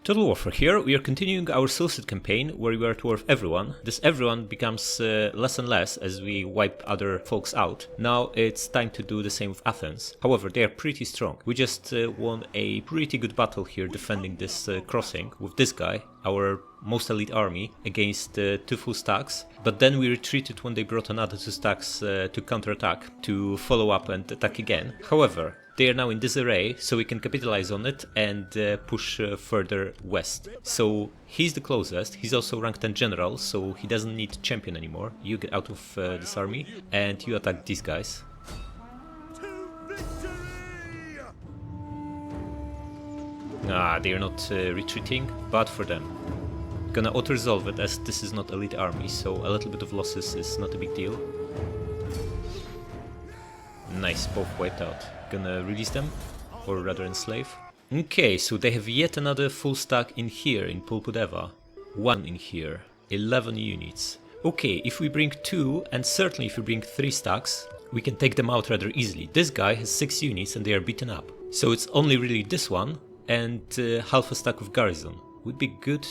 Total Warfare here. We are continuing our Seleucid campaign where we are to war with everyone. This everyone becomes less and less as we wipe other folks out. Now it's time to do the same with Athens. However, they are pretty strong. We just won a pretty good battle here defending this crossing with this guy, our most elite army, against 2 full stacks. But then we retreated when they brought another 2 stacks to counterattack, to follow up and attack again. However, they are now in disarray, so we can capitalize on it and push further west. So he's the closest, he's also ranked 10 general, so he doesn't need champion anymore. You get out of this army and you attack these guys. Ah, they are not retreating, but for them. Gonna auto-resolve it as this is not elite army, so a little bit of losses is not a big deal. Nice, both wiped out. Gonna release them, or rather enslave. Okay, so they have yet another full stack in here, in Pulpudeva. 1 in here, 11 units. Okay, if we bring 2, and certainly if we bring 3 stacks, we can take them out rather easily. This guy has 6 units and they are beaten up. So it's only really this one, and half a stack of garrison. Would be good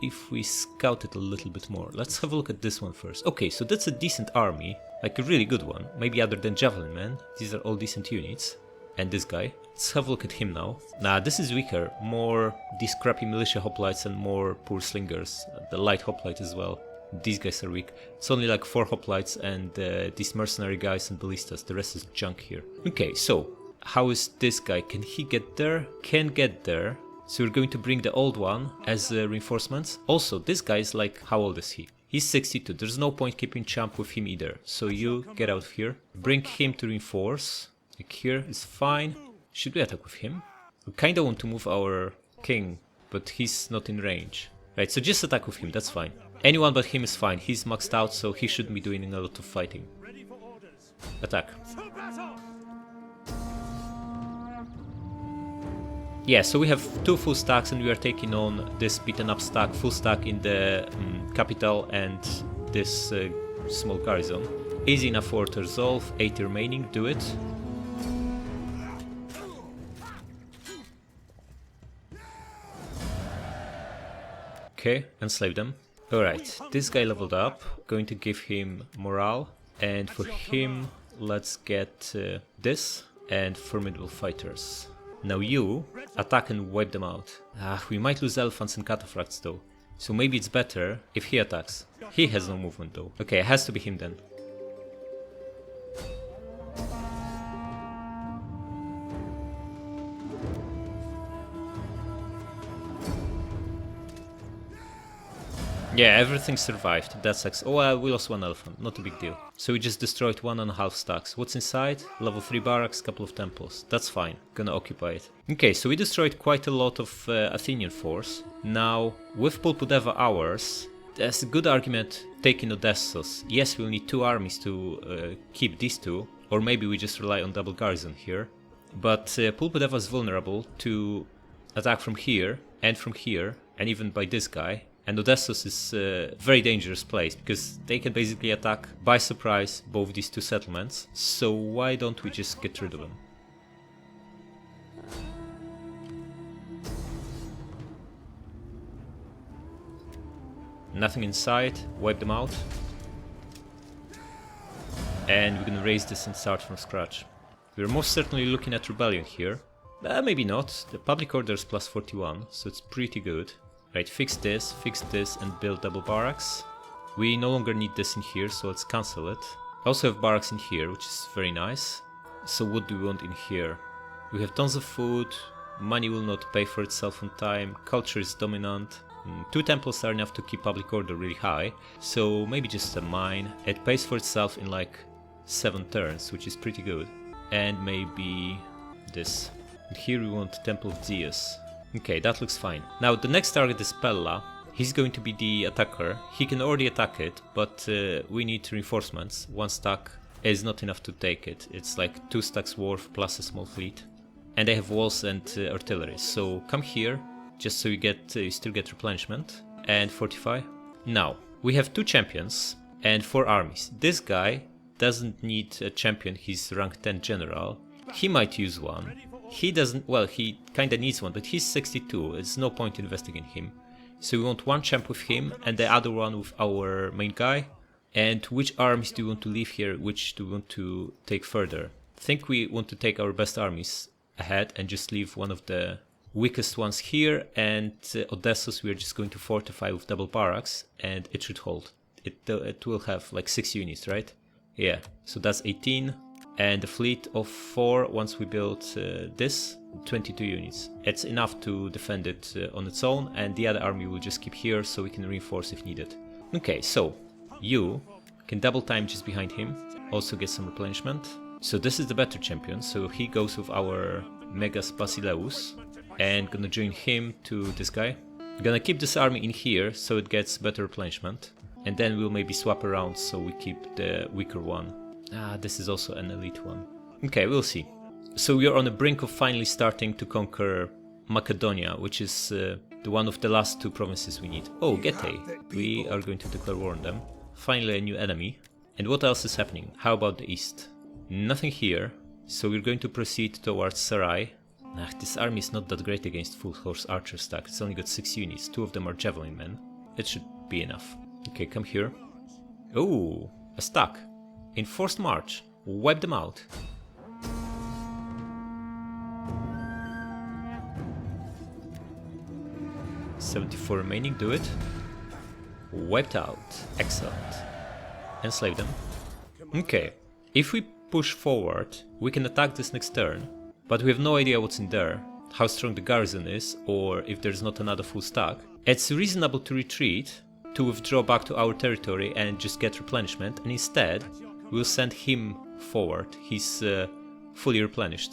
if we scout it a little bit more. Let's have a look at this one first. Okay, so that's a decent army, like a really good one. Maybe other than Javelin Men, these are all decent units. And this guy, let's have a look at him now. Nah, this is weaker, more these crappy militia hoplites and more poor slingers. The light hoplite as well. These guys are weak. It's only like 4 hoplites and these mercenary guys and ballistas. The rest is junk here. Okay, so how is this guy? Can he get there? Can get there. So we're going to bring the old one as reinforcements. Also, this guy is like, how old is he? He's 62. There's no point keeping champ with him either. So you get out of here. Bring him to reinforce. Like here is fine. Should we attack with him? We kinda want to move our king, but he's not in range. Right, so just attack with him, that's fine. Anyone but him is fine. He's maxed out, so he shouldn't be doing a lot of fighting. Attack. Yeah, so we have 2 full stacks and we are taking on this beaten up stack, full stack in the capital and this small garrison. Easy enough for to resolve, 80 remaining, do it. Okay, enslave them. Alright, this guy leveled up, going to give him morale, and for him let's get this and formidable fighters. Now you attack and wipe them out. We might lose elephants and cataphracts though, so maybe it's better if he attacks. He has no movement though. Okay, it has to be him then. Yeah, everything survived. That sucks. Oh, well, we lost 1 elephant. Not a big deal. So we just destroyed 1.5 stacks. What's inside? Level 3 barracks, couple of temples. That's fine. Gonna occupy it. Okay, so we destroyed quite a lot of Athenian force. Now, with Pulpudeva ours, there's a good argument taking Odessos. Yes, we'll need 2 armies to keep these 2. Or maybe we just rely on double garrison here. But Pulpudeva is vulnerable to attack from here, and even by this guy. And Odessos is a very dangerous place, because they can basically attack by surprise both these 2 settlements. So why don't we just get rid of them? Nothing inside, wipe them out. And we're gonna raise this and start from scratch. We're most certainly looking at rebellion here. Maybe not. The public order is plus 41, so it's pretty good. Right, fix this, and build double barracks. We no longer need this in here, so let's cancel it. I also have barracks in here, which is very nice. So what do we want in here? We have tons of food, money will not pay for itself on time, culture is dominant. 2 temples are enough to keep public order really high, so maybe just a mine. It pays for itself in like 7 turns, which is pretty good. And maybe this. And here we want Temple of Zeus. Okay, that looks fine. Now the next target is Pella. He's going to be the attacker. He can already attack it, but we need reinforcements. 1 stack is not enough to take it. It's like 2 stacks worth plus a small fleet. And they have walls and artillery. So come here, just so you still get replenishment. And fortify. Now, we have 2 champions and 4 armies. This guy doesn't need a champion, he's rank 10 general. He might use one. He doesn't, well, he kinda needs one, but he's 62, there's no point investing in him. So we want one champ with him, and the other one with our main guy. And which armies do we want to leave here, which do we want to take further? I think we want to take our best armies ahead and just leave one of the weakest ones here, and Odessos we are just going to fortify with double barracks, and it should hold. It will have like 6 units, right? Yeah, so that's 18, and a fleet of 4 once we build this, 22 units. It's enough to defend it on its own, and the other army will just keep here so we can reinforce if needed. Okay, so you can double time just behind him, also get some replenishment. So this is the better champion, so he goes with our Megas Basileus, and gonna join him to this guy. Gonna keep this army in here so it gets better replenishment, and then we'll maybe swap around so we keep the weaker one. This is also an elite one. Okay, we'll see. So we are on the brink of finally starting to conquer Macedonia, which is the one of the last 2 provinces we need. Oh, Getae. We are going to declare war on them. Finally a new enemy. And what else is happening? How about the east? Nothing here. So we're going to proceed towards Sarai. This army is not that great against full horse archer stack. It's only got 6 units. 2 of them are javelin men. It should be enough. Okay, come here. Oh, a stack. Enforced march. Wipe them out. $74 remaining, do it. Wiped out. Excellent. Enslave them. Okay, if we push forward, we can attack this next turn, but we have no idea what's in there, how strong the garrison is, or if there's not another full stack. It's reasonable to retreat, to withdraw back to our territory and just get replenishment, and instead we'll send him forward. He's fully replenished.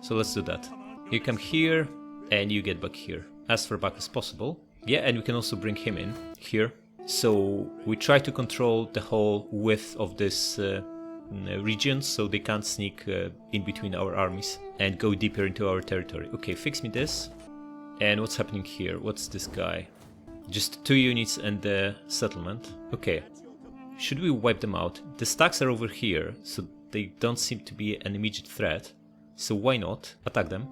So let's do that. You come here, and you get back here. As far back as possible. Yeah, and we can also bring him in here. So we try to control the whole width of this region so they can't sneak in between our armies and go deeper into our territory. Okay, fix me this. And what's happening here? What's this guy? Just 2 units and the settlement. Okay, should we wipe them out? The stacks are over here, so they don't seem to be an immediate threat. So why not attack them?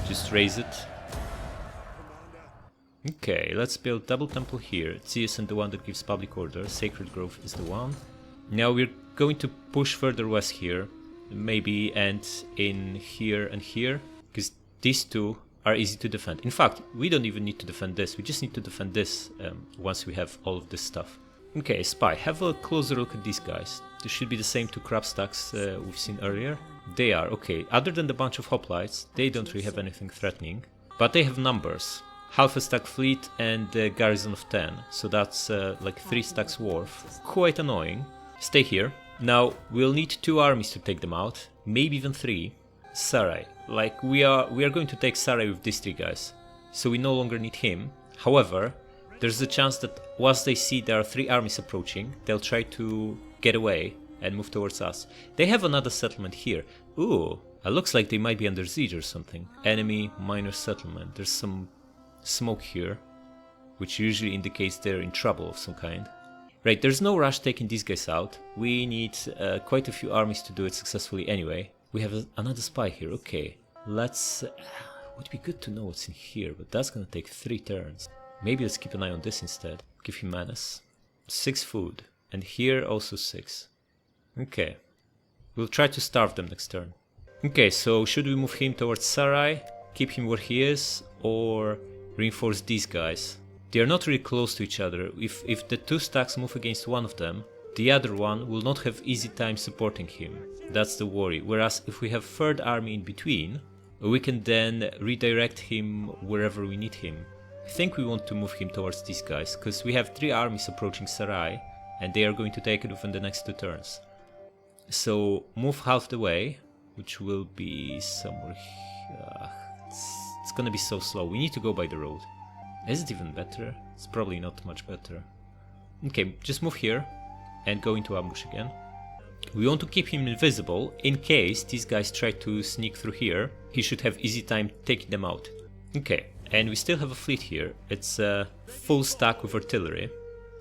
Just raise it. Okay, let's build double temple here. Zeus and the one that gives public order. Sacred Grove is the one. Now we're going to push further west here. Maybe end in here and here. Because these 2 are easy to defend. In fact, we don't even need to defend this. We just need to defend this once we have all of this stuff. Okay, spy. Have a closer look at these guys. This should be the same 2 crab stacks we've seen earlier. They are, okay. Other than the bunch of hoplites, they don't really have anything threatening. But they have numbers. Half a stack fleet and a garrison of 10. So that's like 3 stacks worth. Quite annoying. Stay here. Now, we'll need 2 armies to take them out. Maybe even 3. Sarai. Like, we are going to take Sarai with these 3 guys. So we no longer need him. However, there's a chance that once they see there are 3 armies approaching, they'll try to get away and move towards us. They have another settlement here. Ooh, it looks like they might be under siege or something. Enemy minor settlement. There's some smoke here, which usually indicates they're in trouble of some kind. Right, there's no rush taking these guys out. We need quite a few armies to do it successfully anyway. We have another spy here, okay. Let's... would be good to know what's in here, but that's gonna take 3 turns. Maybe let's keep an eye on this instead. Give him menace. 6 food. And here also 6. Okay. We'll try to starve them next turn. Okay, so should we move him towards Sarai, keep him where he is, or reinforce these guys? They are not really close to each other. If the 2 stacks move against one of them, the other one will not have easy time supporting him. That's the worry. Whereas if we have 3rd army in between, we can then redirect him wherever we need him. I think we want to move him towards these guys, because we have 3 armies approaching Sarai, and they are going to take it within the next 2 turns. So move half the way, which will be somewhere here. It's gonna be so slow. We need to go by the road. Is it even better? It's probably not much better. Okay, just move here and go into ambush again. We want to keep him invisible in case these guys try to sneak through here. He should have easy time taking them out. Okay, and we still have a fleet here. It's a full stack with artillery.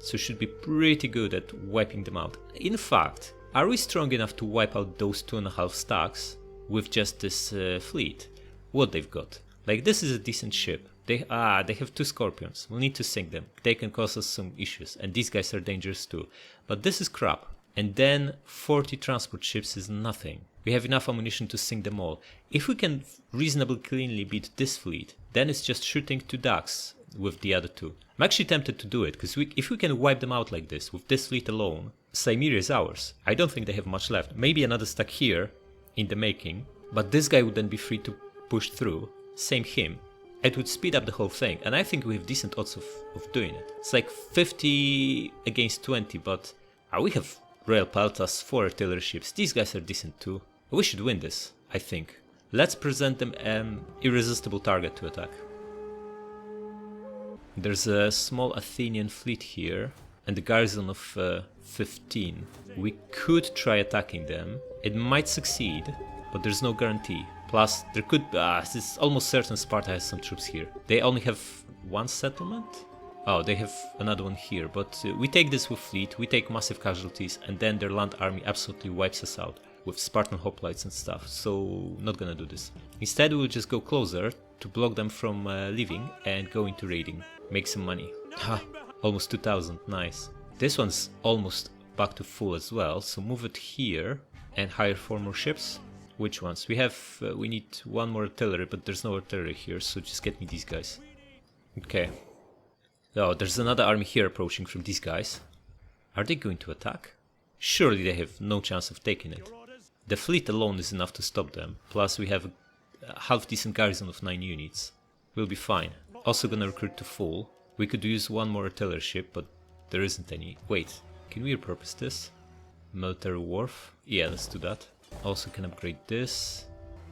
so should be pretty good at wiping them out. In fact, are we strong enough to wipe out those 2.5 stacks with just this fleet? What they've got? Like, this is a decent ship. They have 2 scorpions. We'll need to sink them. They can cause us some issues, and these guys are dangerous too. But this is crap. And then 40 transport ships is nothing. We have enough ammunition to sink them all. If we can reasonably cleanly beat this fleet, then it's just shooting 2 ducks with the other 2. I'm actually tempted to do it, because if we can wipe them out like this, with this fleet alone, Cimmeria is ours. I don't think they have much left. Maybe another stack here, in the making, but this guy would then be free to push through. Same him. It would speed up the whole thing, and I think we have decent odds of doing it. It's like 50 against 20, but we have Royal Peltas, 4 artillery ships. These guys are decent too. We should win this, I think. Let's present them an irresistible target to attack. There's a small Athenian fleet here, and a garrison of 15. We could try attacking them. It might succeed, but there's no guarantee. Plus, there could it's almost certain Sparta has some troops here. They only have 1 settlement? Oh, they have another one here, but we take this with fleet, we take massive casualties, and then their land army absolutely wipes us out with Spartan hoplites and stuff, so not gonna do this. Instead, we'll just go closer to block them from leaving and go into raiding. Make some money. Ha! Almost 2000, nice. This one's almost back to full as well, so move it here and hire 4 more ships. Which ones? We need 1 more artillery, but there's no artillery here, so just get me these guys. Okay. Oh, there's another army here approaching from these guys. Are they going to attack? Surely they have no chance of taking it. The fleet alone is enough to stop them, plus we have a half-decent garrison of 9 units. We'll be fine. Also gonna recruit to full. We could use 1 more artillery ship, but there isn't any. Wait, can we repurpose this? Military wharf? Yeah, let's do that. Also can upgrade this.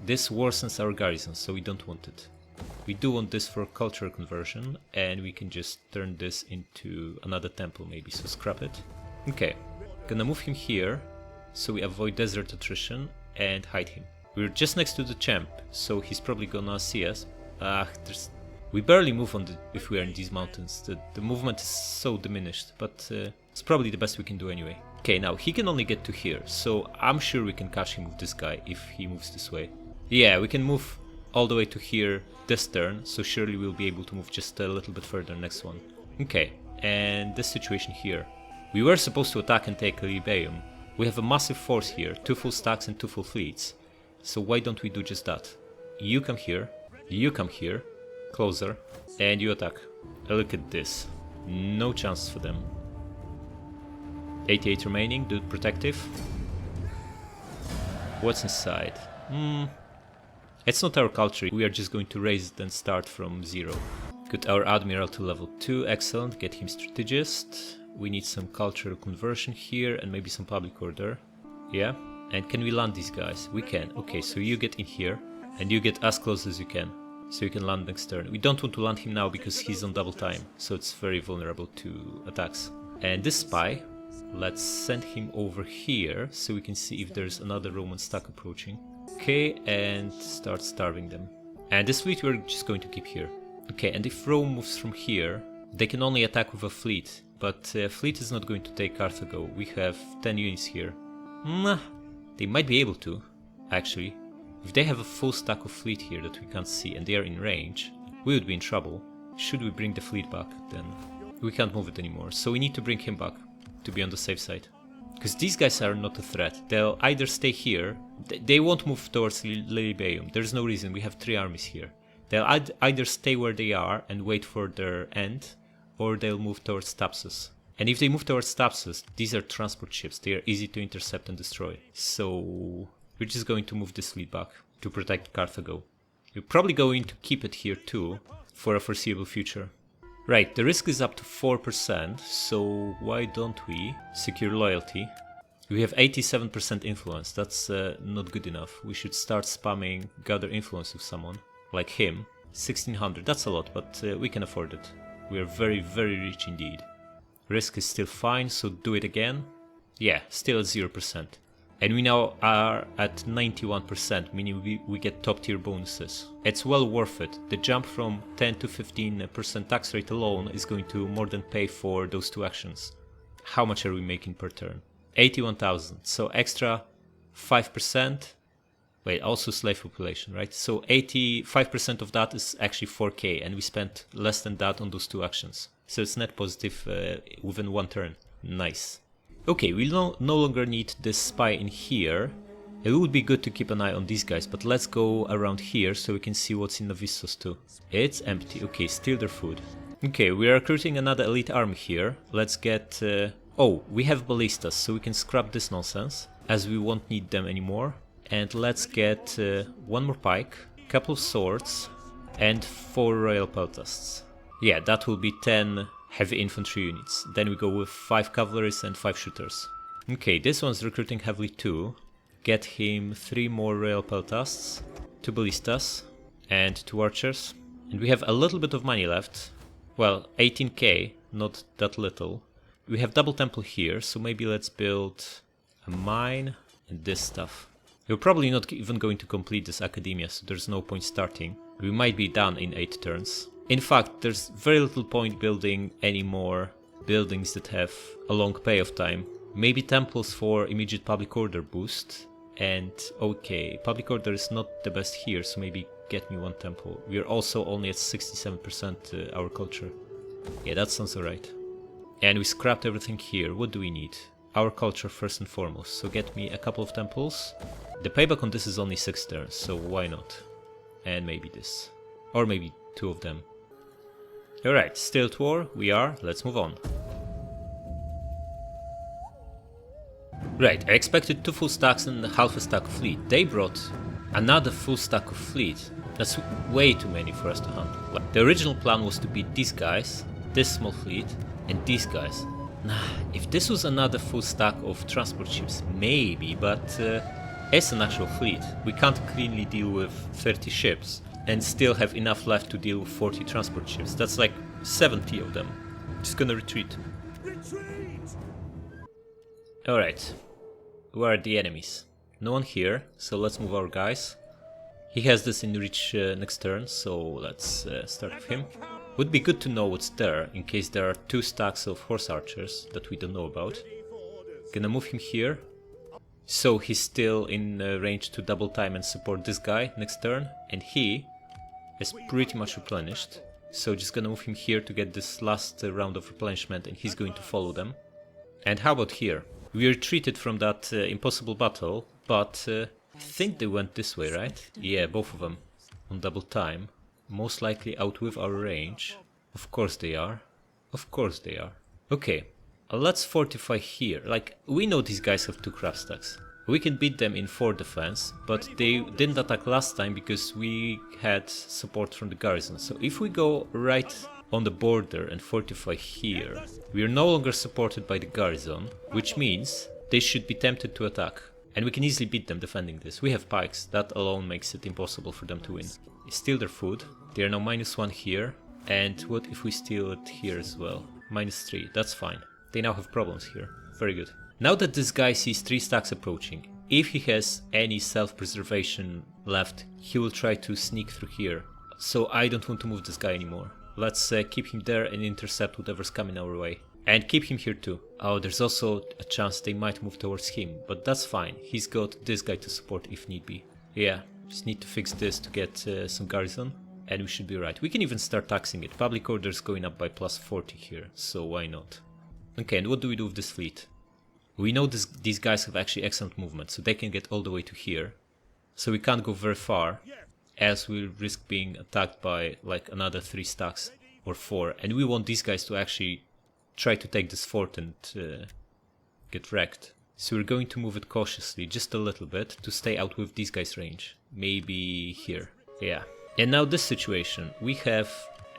This worsens our garrison, so we don't want it. We do want this for cultural conversion, and we can just turn this into another temple maybe, so scrap it. Okay, gonna move him here, so we avoid desert attrition, and hide him. We're just next to the champ, so he's probably gonna see us. We barely move if we are in these mountains. The movement is so diminished, but it's probably the best we can do anyway. Okay, now he can only get to here, so I'm sure we can catch him with this guy if he moves this way. Yeah, we can move all the way to here this turn, so surely we'll be able to move just a little bit further next one. Okay, and this situation here. We were supposed to attack and take Lilybaeum. We have a massive force here, 2 full stacks and 2 full fleets. So why don't we do just that? You come here, closer, and you attack. Look at this. No chance for them. 88 remaining, do protective. What's inside? It's not our culture, we are just going to raise it and start from 0. Get our admiral to level 2, excellent, get him strategist. We need some cultural conversion here and maybe some public order. Yeah, and can we land these guys? We can. Okay, so you get in here and you get as close as you can, so you can land next turn. We don't want to land him now because he's on double time, so it's very vulnerable to attacks. And this spy, let's send him over here so we can see if there's another Roman stack approaching. Okay, and start starving them. And this fleet we're just going to keep here. Okay, and if Rome moves from here, they can only attack with a fleet, but fleet is not going to take Carthago. We have 10 units here. They might be able to, actually. If they have a full stack of fleet here that we can't see and they are in range, we would be in trouble. Should we bring the fleet back, then we can't move it anymore, so we need to bring him back to be on the safe side. Because these guys are not a threat. They'll either stay here, they won't move towards Lilybaeum, there's no reason, we have 3 armies here. They'll either stay where they are and wait for their end, or they'll move towards Thapsus. And if they move towards Thapsus, these are transport ships, they are easy to intercept and destroy. So we're just going to move this fleet back to protect Carthago. We're probably going to keep it here too, for a foreseeable future. Right, the risk is up to 4%, so why don't we secure loyalty? We have 87% influence, that's not good enough. We should start spamming gather influence with someone, like him. 1600, that's a lot, but we can afford it. We are very, very rich indeed. Risk is still fine, so do it again. Yeah, still at 0%. And we now are at 91%, meaning we get top tier bonuses. It's well worth it. The jump from 10 to 15% tax rate alone is going to more than pay for those two actions. How much are we making per turn? 81,000. So extra 5%. Wait, also slave population, right? So 85% of that is actually 4k, and we spent less than that on those two actions. So it's net positive within one turn. Nice. Okay, we no longer need this spy in here. It would be good to keep an eye on these guys, but let's go around here so we can see what's in Navissos too. It's empty. Okay, steal their food. Okay, we are recruiting another elite army here. Let's get... oh, we have ballistas, so we can scrap this nonsense, as we won't need them anymore. And let's get one more pike, couple of swords, and 4 royal peltasts. Yeah, that will be 10 heavy infantry units. Then we go with 5 cavalries and 5 shooters. Okay, this one's recruiting heavily too. Get him 3 more royal peltasts, 2 ballistas, and 2 archers. And we have a little bit of money left. Well, 18k, not that little. We have double temple here, so maybe let's build a mine and this stuff. We're probably not even going to complete this academia, so there's no point starting. We might be done in 8 turns. In fact, there's very little point building any more buildings that have a long payoff time. Maybe temples for immediate public order boost. And okay, public order is not the best here, so maybe get me 1 temple. We're also only at 67% our culture. Yeah, that sounds alright. And we scrapped everything here. What do we need? Our culture first and foremost. So get me a couple of temples. The payback on this is only 6 turns, so why not? And maybe this. Or maybe 2 of them. Alright, still at war, we are, let's move on. Right, I expected 2 full stacks and half a stack of fleet. They brought another full stack of fleet. That's way too many for us to handle. The original plan was to beat these guys, this small fleet, and these guys. Nah, if this was another full stack of transport ships, maybe, but it's an actual fleet. We can't cleanly deal with 30 ships and still have enough left to deal with 40 transport ships. That's like 70 of them. Just gonna retreat. Alright, where are the enemies? No one here, so let's move our guys. He has this in reach next turn, so let's start with him. Would be good to know what's there, in case there are 2 stacks of horse archers that we don't know about. Gonna move him here. So he's still in range to double time and support this guy next turn, and he is pretty much replenished. So just gonna move him here to get this last round of replenishment, and he's going to follow them. And how about here? We retreated from that impossible battle, but I think they went this way, right? Yeah, both of them on double time. Most likely out with our range. Of course they are. Of course they are. Okay, let's fortify here. Like, we know these guys have 2 craft stacks. We can beat them in 4 defense, but they didn't attack last time because we had support from the garrison. So if we go right on the border and fortify here, we are no longer supported by the garrison, which means they should be tempted to attack. And we can easily beat them defending this. We have pikes, that alone makes it impossible for them to win. Steal their food. They are now -1 here. And what if we steal it here as well? -3, that's fine. They now have problems here. Very good. Now that this guy sees 3 stacks approaching, if he has any self-preservation left, he will try to sneak through here. So I don't want to move this guy anymore. Let's keep him there and intercept whatever's coming our way. And keep him here too. Oh, there's also a chance they might move towards him, but that's fine. He's got this guy to support if need be. Yeah, just need to fix this to get some garrison, and we should be right. We can even start taxing it. Public order is going up by +40 here, so why not? Okay, and what do we do with this fleet? We know these guys have actually excellent movement, so they can get all the way to here. So we can't go very far, as we'll risk being attacked by like another 3 stacks or 4, and we want these guys to actually try to take this fort and get wrecked. So we're going to move it cautiously, just a little bit, to stay out with these guys' range. Maybe here. Yeah. And now this situation. We have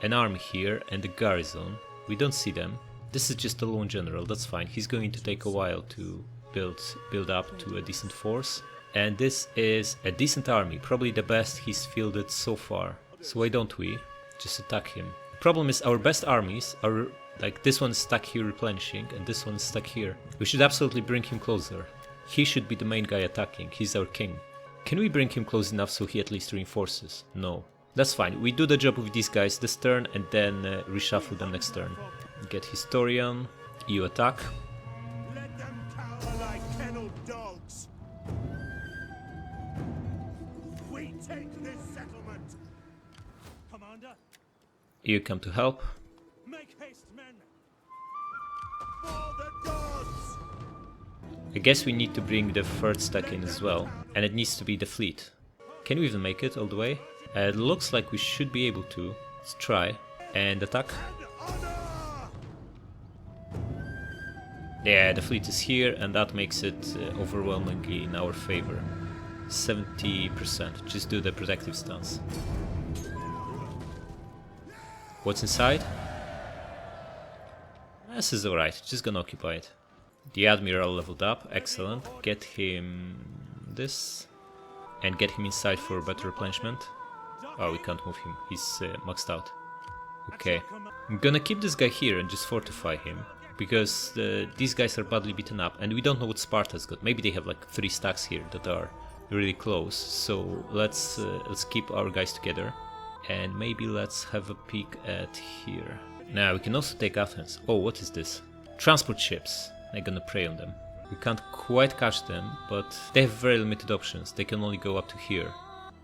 an army here and a garrison. We don't see them. This is just a lone general, that's fine. He's going to take a while to build up to a decent force. And this is a decent army, probably the best he's fielded so far. So why don't we just attack him? The problem is our best armies are... Like, this one's stuck here replenishing, and this one's stuck here. We should absolutely bring him closer. He should be the main guy attacking, he's our king. Can we bring him close enough so he at least reinforces? No. That's fine, we do the job with these guys this turn and then reshuffle them next turn. Get Historian, you attack. Let them cower like kenneled dogs. We take this settlement. Commander, You come to help. make haste, men. For the gods. I guess we need to bring the third stack in as well, and it needs to be the fleet. Can we even make it all the way? It looks like we should be able to. Let's try. And attack. Yeah, the fleet is here, and that makes it overwhelmingly in our favor. 70%. Just do the protective stance. What's inside? This is alright, just gonna occupy it. The Admiral leveled up, excellent. Get him this. And get him inside for better replenishment. Oh, we can't move him, he's maxed out. Okay. I'm gonna keep this guy here and just fortify him. Because these guys are badly beaten up and we don't know what Sparta's got. Maybe they have like 3 stacks here that are really close. So let's keep our guys together. And maybe let's have a peek at here. Now we can also take Athens. Oh, what is this? Transport ships. I'm gonna prey on them. We can't quite catch them, but they have very limited options. They can only go up to here,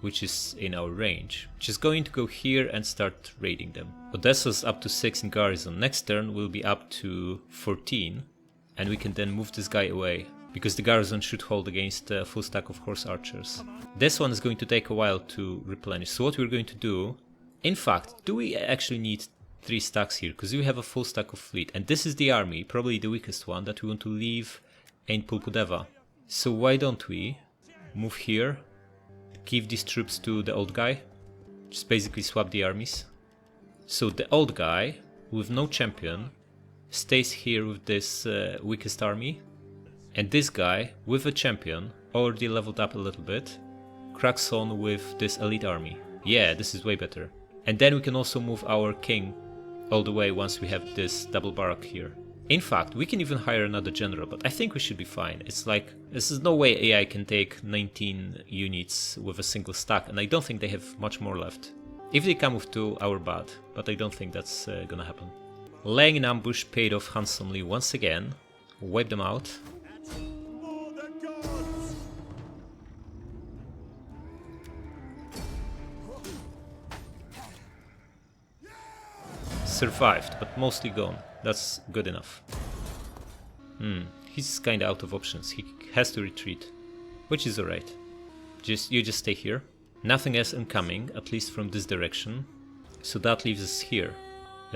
which is in our range. Just going to go here and start raiding them. Odessa's up to 6 in garrison. Next turn we'll be up to 14, and we can then move this guy away, because the garrison should hold against a full stack of horse archers. This one is going to take a while to replenish, so what we're going to do... In fact, do we actually need 3 stacks here? Because we have a full stack of fleet, and this is the army, probably the weakest one, that we want to leave in Pulpudeva. So why don't we move here, give these troops to the old guy, just basically swap the armies. So the old guy, with no champion, stays here with this weakest army, and this guy, with a champion, already leveled up a little bit, cracks on with this elite army. Yeah, this is way better. And then we can also move our king all the way once we have this double barrack here. In fact, we can even hire another general, but I think we should be fine. It's like, this is no way AI can take 19 units with a single stack, and I don't think they have much more left. If they come with 2, our bad, but I don't think that's gonna happen. Laying in ambush paid off handsomely once again. Wipe them out. For the gods. Survived, but mostly gone. That's good enough. He's kinda out of options. He has to retreat, which is alright. You just stay here. Nothing else incoming, at least from this direction. So that leaves us here.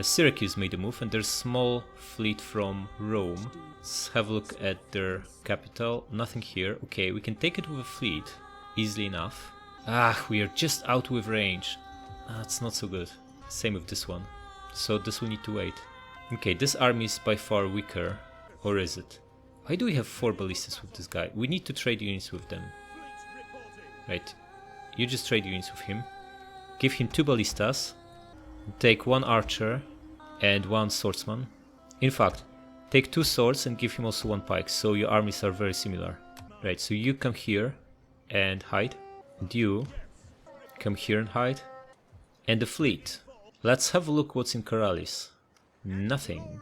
Syracuse made a move, and there's a small fleet from Rome. Let's have a look at their capital. Nothing here. Okay, we can take it with a fleet easily enough. Ah, we are just out with range. That's not so good. Same with this one. So this will need to wait. Okay, this army is by far weaker. Or is it? Why do we have 4 ballistas with this guy? We need to trade units with them. Right. You just trade units with him. Give him 2 ballistas. Take 1 archer and 1 swordsman. In fact, take 2 swords and give him also 1 pike. So your armies are very similar. Right, so you come here and hide. And you come here and hide. And the fleet. Let's have a look what's in Karalis. Nothing.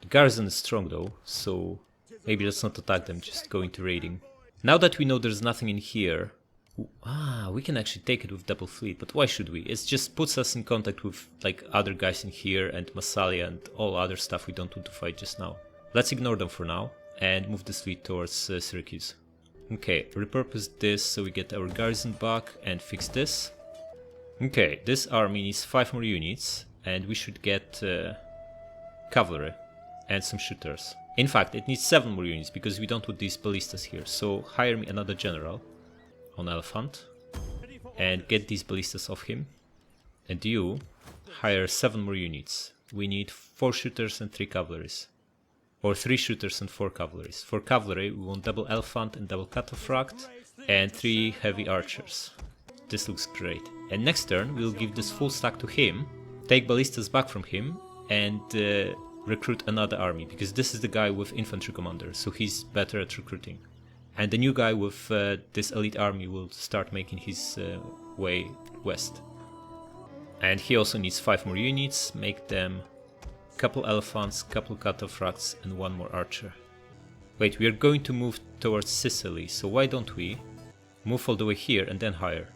The garrison is strong though, so maybe let's not attack them, just go into raiding. Now that we know there's nothing in here... we can actually take it with double fleet, but why should we? It just puts us in contact with like other guys in here and Massalia and all other stuff we don't want to fight just now. Let's ignore them for now and move this fleet towards Syracuse. Okay, repurpose this so we get our garrison back and fix this. Okay, this army needs 5 more units and we should get cavalry and some shooters. In fact, it needs 7 more units because we don't want these ballistas here. So hire me another general on Elephant and get these ballistas off him. And you hire 7 more units. We need 4 shooters and 3 cavalries. Or 3 shooters and 4 cavalries. For cavalry we want double Elephant and double Cataphract and 3 heavy archers. This looks great. And next turn we'll give this full stack to him, take ballistas back from him and recruit another army, because this is the guy with infantry commander, so he's better at recruiting. And the new guy with this elite army will start making his way west. And he also needs 5 more units, make them a couple elephants, couple cataphracts and 1 more archer. Wait, we are going to move towards Sicily, so why don't we move all the way here and then higher?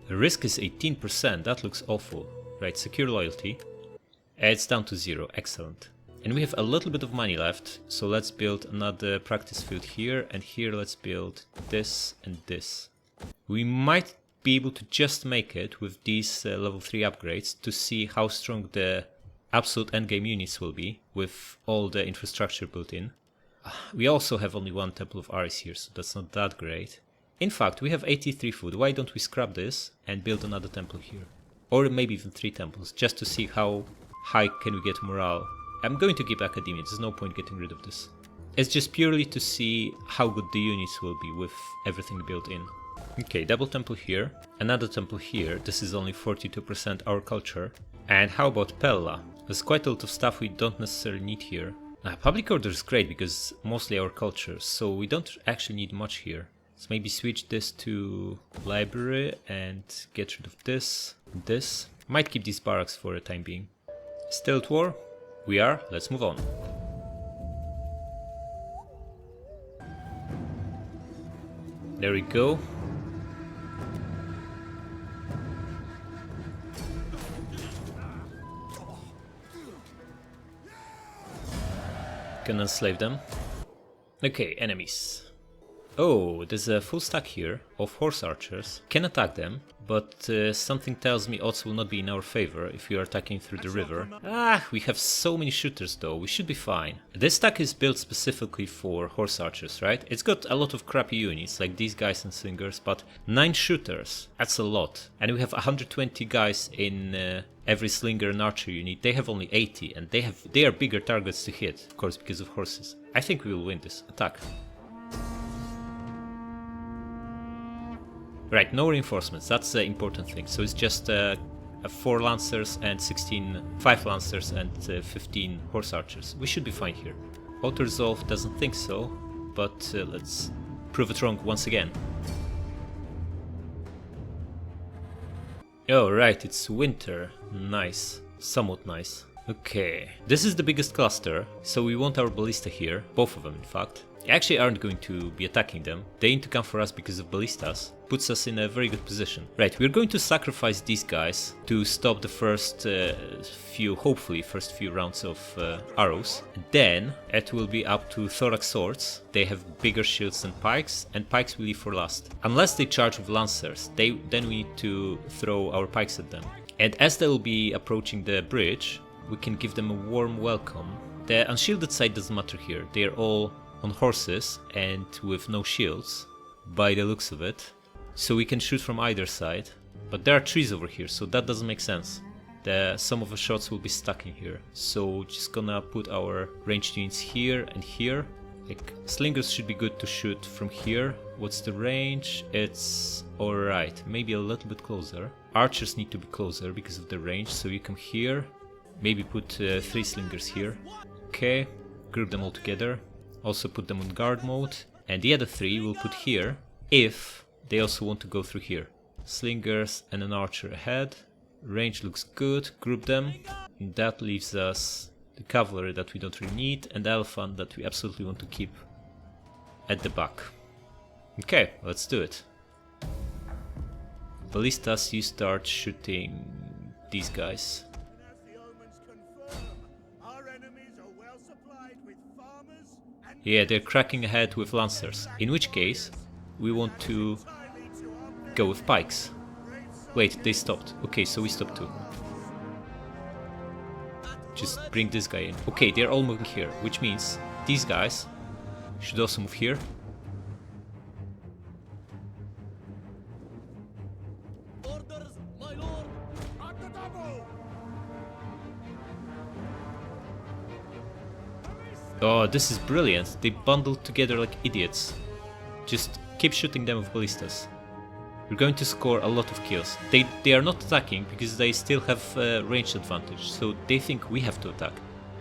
The risk is 18%, that looks awful. Right, secure loyalty. It's down to 0, excellent. And we have a little bit of money left, so let's build another practice field here, and here let's build this and this. We might be able to just make it with these level 3 upgrades to see how strong the absolute endgame units will be with all the infrastructure built in. We also have only 1 Temple of Ares here, so that's not that great. In fact, we have 83 food, why don't we scrap this and build another temple here? Or maybe even 3 temples, just to see how high can we get morale. I'm going to keep academia, there's no point getting rid of this. It's just purely to see how good the units will be with everything built in. Okay, double temple here, another temple here, this is only 42% our culture. And how about Pella? There's quite a lot of stuff we don't necessarily need here. Public order is great because mostly our culture, so we don't actually need much here. So maybe switch this to library and get rid of this, this. Might keep these barracks for the time being. Still at war? We are, let's move on. There we go. Can enslave them. Okay, enemies. Oh, there's a full stack here of horse archers. Can attack them, but something tells me odds will not be in our favor if we are attacking through the river. We have so many shooters though, we should be fine. This stack is built specifically for horse archers, right? It's got a lot of crappy units like these guys and slingers, but 9 shooters, that's a lot. And we have 120 guys in every slinger and archer unit. They have only 80 and they are bigger targets to hit, of course because of horses. I think we will win this. Attack. Right, no reinforcements, that's the important thing. So it's just 4 lancers and 5 lancers and 15 horse archers. We should be fine here. Auto-resolve doesn't think so, but let's prove it wrong once again. Oh right, it's winter. Nice, somewhat nice. Okay, this is the biggest cluster, so we want our ballista here, both of them in fact. Actually aren't going to be attacking them, they need to come for us because of ballistas. Puts us in a very good position. Right, we're going to sacrifice these guys to stop the first hopefully first few rounds of arrows. Then it will be up to thorax swords. They have bigger shields than pikes, and pikes we leave for last. Unless they charge with lancers, then we need to throw our pikes at them. And as they will be approaching the bridge, we can give them a warm welcome. The unshielded side doesn't matter here, they are all on horses and with no shields, by the looks of it. So we can shoot from either side, but there are trees over here, so that doesn't make sense. Some of the shots will be stuck in here, so just gonna put our ranged units here and here. Like, slingers should be good to shoot from here. What's the range? It's alright, maybe a little bit closer. Archers need to be closer because of the range, so you come here. Maybe put 3 slingers here. Okay, group them all together. Also put them on guard mode, and the other 3 we'll put here if they also want to go through here. Slingers and an archer ahead. Range looks good, group them. And that leaves us the cavalry that we don't really need and the elephant that we absolutely want to keep at the back. Okay, let's do it. Ballistas, you start shooting these guys. Yeah, they're cracking ahead with lancers, in which case we want to go with pikes. Wait, they stopped. Okay, so we stopped too. Just bring this guy in. Okay, they're all moving here, which means these guys should also move here. Oh, this is brilliant. They bundled together like idiots. Just keep shooting them with ballistas. We're going to score a lot of kills. They are not attacking because they still have range advantage, so they think we have to attack.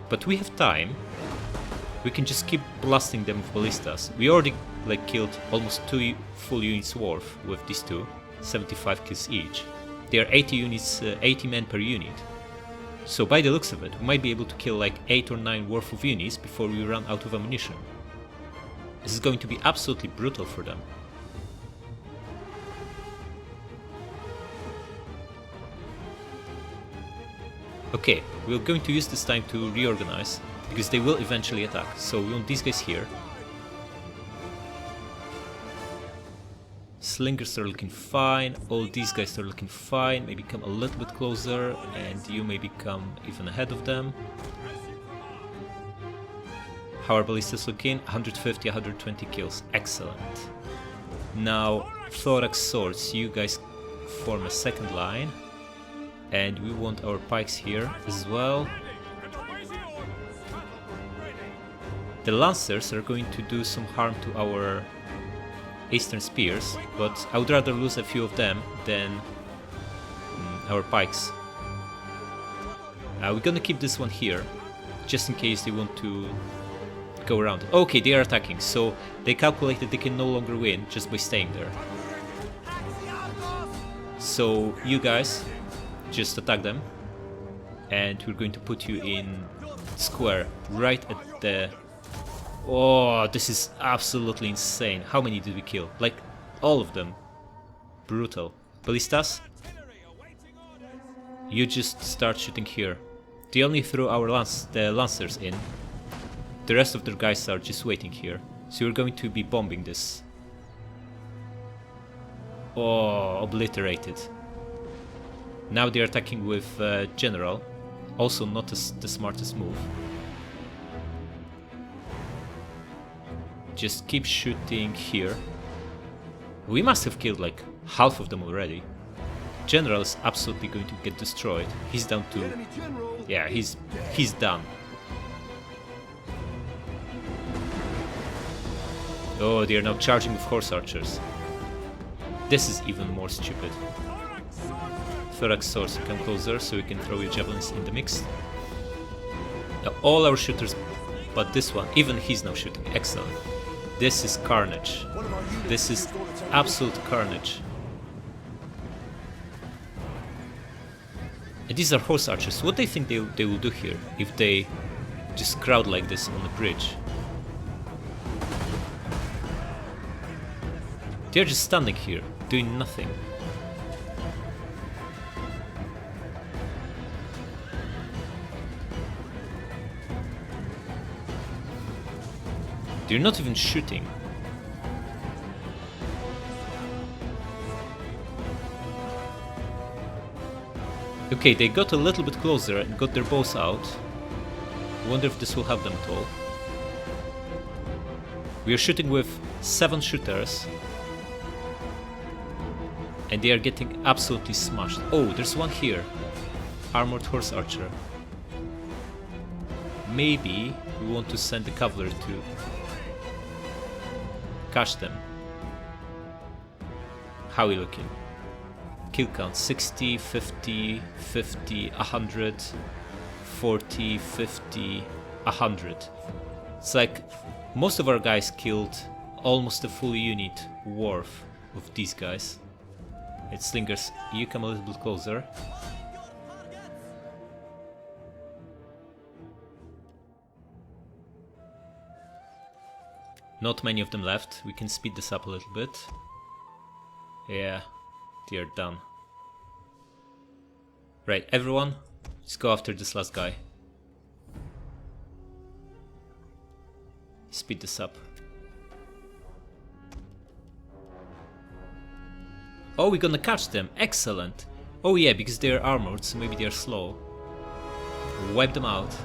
But we have time. we can just keep blasting them with ballistas. We already like killed almost 2 full units worth with these two, 75 kills each. They are 80 units, 80 men per unit. So by the looks of it, we might be able to kill like 8 or 9 worth of units before we run out of ammunition. This is going to be absolutely brutal for them. Okay, we're going to use this time to reorganize, because they will eventually attack. So we want these guys here. Slingers are looking fine, all these guys are looking fine, maybe come a little bit closer, and you maybe come even ahead of them. How are ballistas looking? 150, 120 kills, excellent. Now, thorax swords, you guys form a second line. And we want our pikes here as well. The lancers are going to do some harm to our eastern spears, but I would rather lose a few of them than our pikes. We're gonna keep this one here, just in case they want to go around. Okay, they are attacking, so they calculated they can no longer win just by staying there. So you guys just attack them, and we're going to put you in square right at the... Oh, this is absolutely insane. How many did we kill? Like, all of them. Brutal. Ballistas? You just start shooting here. They only threw our the lancers in. The rest of their guys are just waiting here. So you're going to be bombing this. Oh, obliterated. Now they're attacking with General. Also not the smartest move. Just keep shooting here. We must have killed like half of them already. General is absolutely going to get destroyed. He's down to... Yeah, he's done. Oh, they are now charging with horse archers. This is even more stupid. Thorax swords, come closer so we can throw your javelins in the mix. Now all our shooters, but this one, even he's now shooting. Excellent. This is carnage. This is absolute carnage. And these are horse archers. What do you think they will do here if they just crowd like this on the bridge? They're just standing here, doing nothing. They're not even shooting. Okay, they got a little bit closer and got their bows out. Wonder if this will help them at all. We are shooting with 7 shooters. And they are getting absolutely smashed. Oh, there's one here. Armored horse archer. Maybe we want to send the cavalry to catch them. How are we looking? Kill count 60, 50, 50, 100, 40, 50, 100. It's like most of our guys killed almost a full unit worth of these guys. It's slingers, you come a little bit closer. Not many of them left, we can speed this up a little bit. Yeah, they are done. Right, everyone, let's go after this last guy. Speed this up. Oh, we're gonna catch them, excellent! Oh yeah, because they're armored, so maybe they're slow. Wipe them out.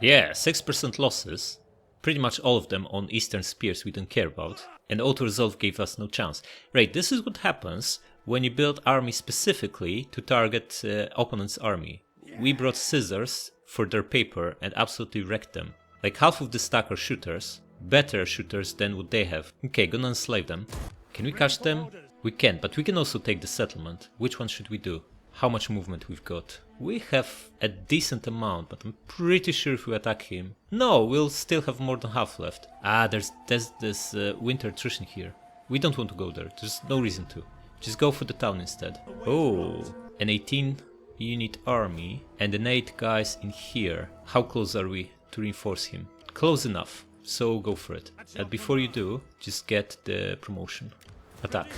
Yeah, 6% losses. Pretty much all of them on Eastern Spears we don't care about. And auto-resolve gave us no chance. Right, this is what happens when you build army specifically to target opponent's army. We brought scissors for their paper and absolutely wrecked them. Like half of the stack are shooters, better shooters than what they have. Okay, gonna enslave them. Can we catch them? We can, but we can also take the settlement. Which one should we do? How much movement we've got? We have a decent amount, but I'm pretty sure if we attack him... No, we'll still have more than half left. Ah, there's this winter attrition here. We don't want to go there, there's no reason to. Just go for the town instead. Oh, an 18 unit army and an 8 guys in here. How close are we to reinforce him? Close enough, so go for it. And before you do, just get the promotion. Attack.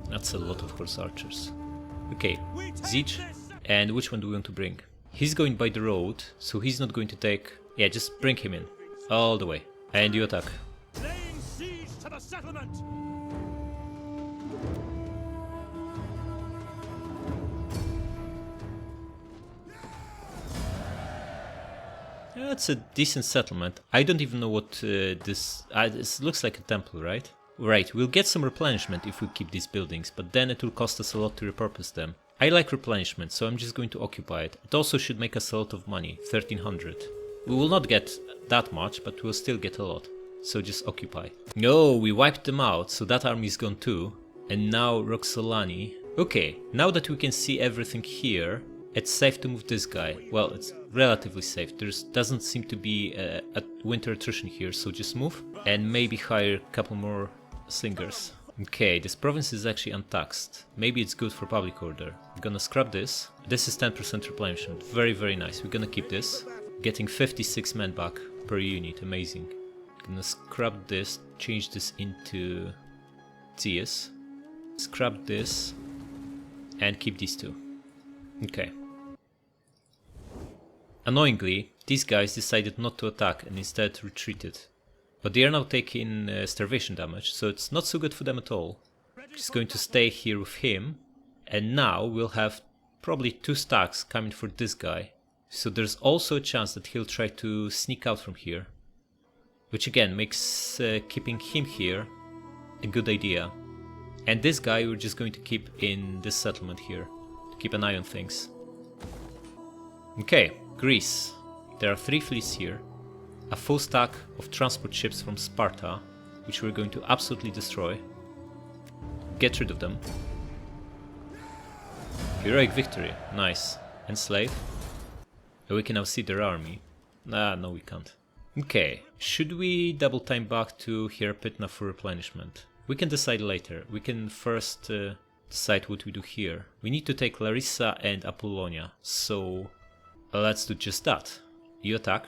That's a lot of horse archers. Okay, siege. And which one do we want to bring? He's going by the road, so he's not going to take... Yeah, just bring him in. All the way. And you attack. Laying siege to the settlement. That's a decent settlement. I don't even know what this... this looks like a temple, right? Right, we'll get some replenishment if we keep these buildings, but then it will cost us a lot to repurpose them. I like replenishment, so I'm just going to occupy it. It also should make us a lot of money, 1300. We will not get that much, but we'll still get a lot. So just occupy. No, we wiped them out, so that army is gone too. And now Roxolani. Okay, now that we can see everything here, it's safe to move this guy. Well, it's relatively safe. There doesn't seem to be a winter attrition here, so just move. And maybe hire a couple more slingers. Okay, this province is actually untaxed. Maybe it's good for public order. I'm gonna scrap this. This is 10% replenishment. Very, very nice. We're gonna keep this. Getting 56 men back per unit. Amazing. Gonna scrap this. Change this into Zeus. Scrap this. And keep these two. Okay. Annoyingly, these guys decided not to attack and instead retreated. But they are now taking starvation damage, so it's not so good for them at all. Just going to stay here with him. And now we'll have probably 2 stacks coming for this guy. So there's also a chance that he'll try to sneak out from here. Which again makes keeping him here a good idea. And this guy we're just going to keep in this settlement here. To keep an eye on things. Okay, Greece. There are 3 fleets here. A full stack of transport ships from Sparta, which we're going to absolutely destroy. Get rid of them. Heroic victory, nice. Enslave. We can now see their army. No we can't. Okay, should we double time back to Hierapitna for replenishment? We can decide later. We can first decide what we do here. We need to take Larissa and Apollonia, so let's do just that. You attack.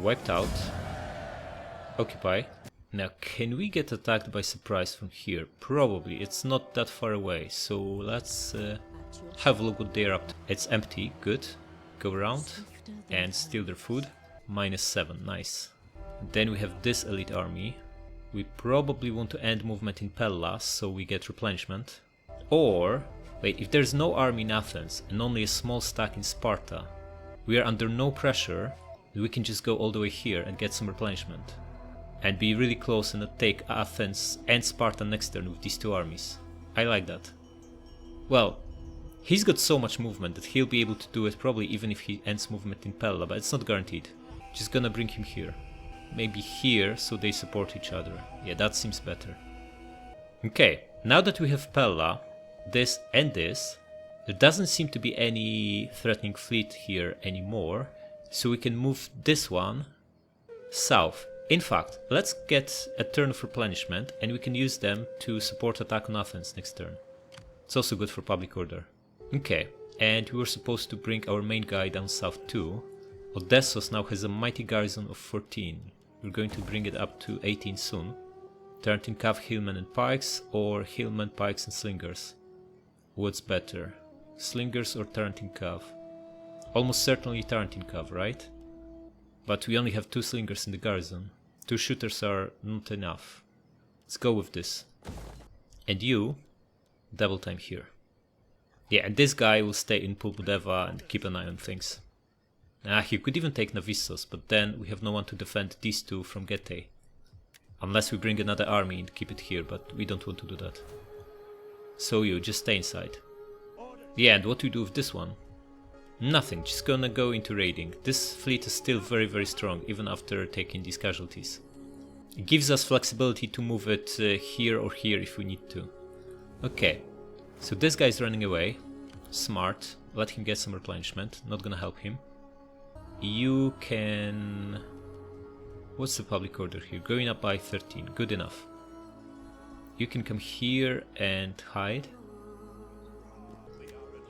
Wiped out. Occupy. Now, can we get attacked by surprise from here? Probably. It's not that far away, so let's have a look what they're up to. It's empty. Good. Go around and steal their food. -7. Nice. Then we have this elite army. We probably want to end movement in Pellas, so we get replenishment. Or, wait, if there's no army in Athens and only a small stack in Sparta, we are under no pressure. We can just go all the way here and get some replenishment. And be really close and take Athens and Sparta next turn with these 2 armies. I like that. Well, he's got so much movement that he'll be able to do it probably even if he ends movement in Pella, but it's not guaranteed. Just gonna bring him here. Maybe here, so they support each other. Yeah, that seems better. Okay, now that we have Pella, this and this, there doesn't seem to be any threatening fleet here anymore. So we can move this one south. In fact, let's get a turn of replenishment and we can use them to support attack on Athens next turn. It's also good for public order. Okay, and we were supposed to bring our main guy down south too. Odessos now has a mighty garrison of 14. We're going to bring it up to 18 soon. Tarantin Cav, Hillmen and Pikes, or Hillmen, Pikes and Slingers? What's better? Slingers or Tarantin Cav? Almost certainly Tarantin Cav, right? But we only have 2 slingers in the garrison. 2 shooters are not enough. Let's go with this. And you, double time here. Yeah, and this guy will stay in Pulpudeva and keep an eye on things. He could even take Navissos, but then we have no one to defend these two from Getae. Unless we bring another army and keep it here, but we don't want to do that. So you just stay inside. Yeah, and what do we do with this one? Nothing, just gonna go into raiding. This fleet is still very, very strong, even after taking these casualties. It gives us flexibility to move it here or here if we need to. Okay, so this guy's running away. Smart, let him get some replenishment, not gonna help him. You can... What's the public order here? Going up by 13, good enough. You can come here and hide.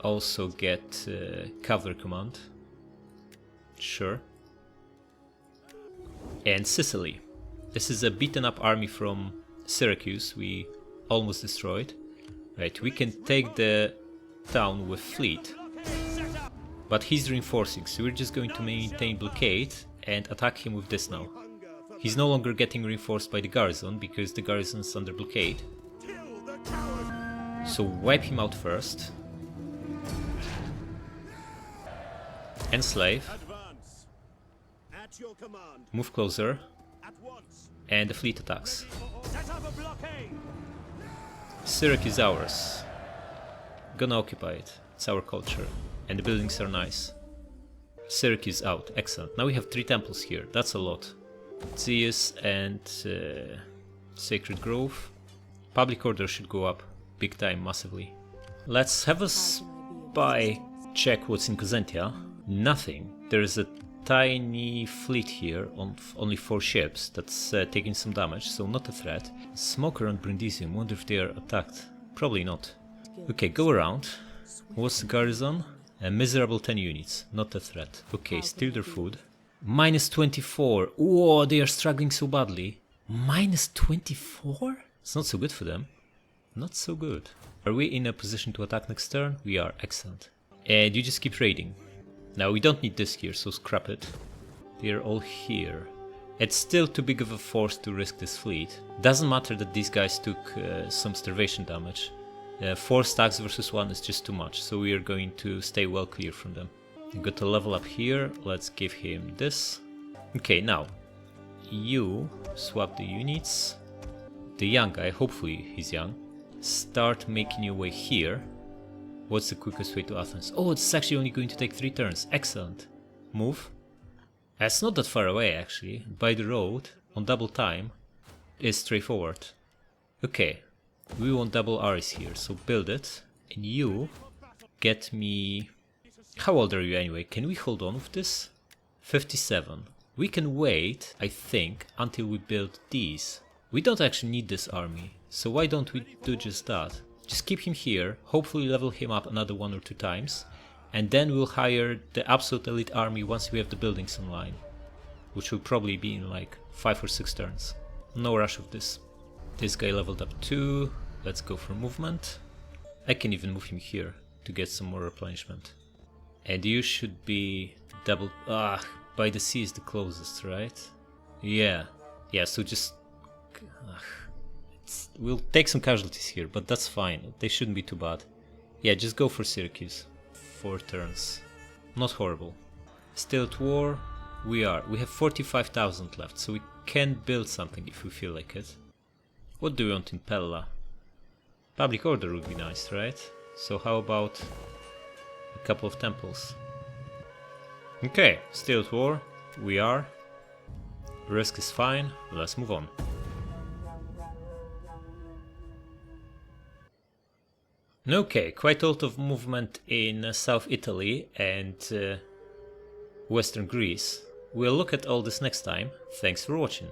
Also get cavalry command. Sure. And Sicily. This is a beaten up army from Syracuse we almost destroyed. Right, we can take the town with fleet. But he's reinforcing, so we're just going to maintain blockade and attack him with this now. He's no longer getting reinforced by the garrison because the garrison is under blockade. So wipe him out first. Enslave. Move closer. And the fleet attacks. Syracuse is ours. Gonna occupy it. It's our culture. And the buildings are nice. Syracuse out. Excellent. Now we have 3 temples here. That's a lot. Zeus and Sacred Grove. Public order should go up big time, massively. Let's have a spy check what's in Cosentia. Nothing. There's a tiny fleet here on only 4 ships that's taking some damage, so not a threat. Smoke around Brindisium, wonder if they are attacked. Probably not. Okay, go around. What's the garrison? A miserable 10 units, not a threat. Okay, steal their food. Minus 24. Whoa, they are struggling so badly. Minus 24? It's not so good for them. Not so good. Are we in a position to attack next turn? We are, excellent. And you just keep raiding. Now we don't need this here, so scrap it. They're all here. It's still too big of a force to risk this fleet. Doesn't matter that these guys took some starvation damage. 4 stacks versus 1 is just too much, so we are going to stay well clear from them. We got to level up here, let's give him this. Okay, now, you swap the units. The young guy, hopefully he's young, start making your way here. What's the quickest way to Athens? Oh, it's actually only going to take 3 turns, excellent. Move. It's not that far away actually, by the road, on double time, is straightforward. Okay. We want double R's here, so build it. And you get me... How old are you anyway? Can we hold on with this? 57. We can wait, I think, until we build these. We don't actually need this army, so why don't we do just that? Just keep him here, hopefully level him up another 1 or 2 times, and then we'll hire the absolute elite army once we have the buildings online. Which will probably be in like 5 or 6 turns. No rush with this. This guy leveled up 2, let's go for movement. I can even move him here to get some more replenishment. And you should be double... by the sea is the closest, right? Yeah, so just... we'll take some casualties here, but that's fine, they shouldn't be too bad. Yeah, just go for Syracuse. 4 turns. Not horrible. Still at war? We have 45,000 left, so we can build something if we feel like it. What do we want in Pella? Public order would be nice, right? So how about a couple of temples? Okay, still at war. We are. Risk is fine. Let's move on. Okay, quite a lot of movement in South Italy and Western Greece. We'll look at all this next time. Thanks for watching.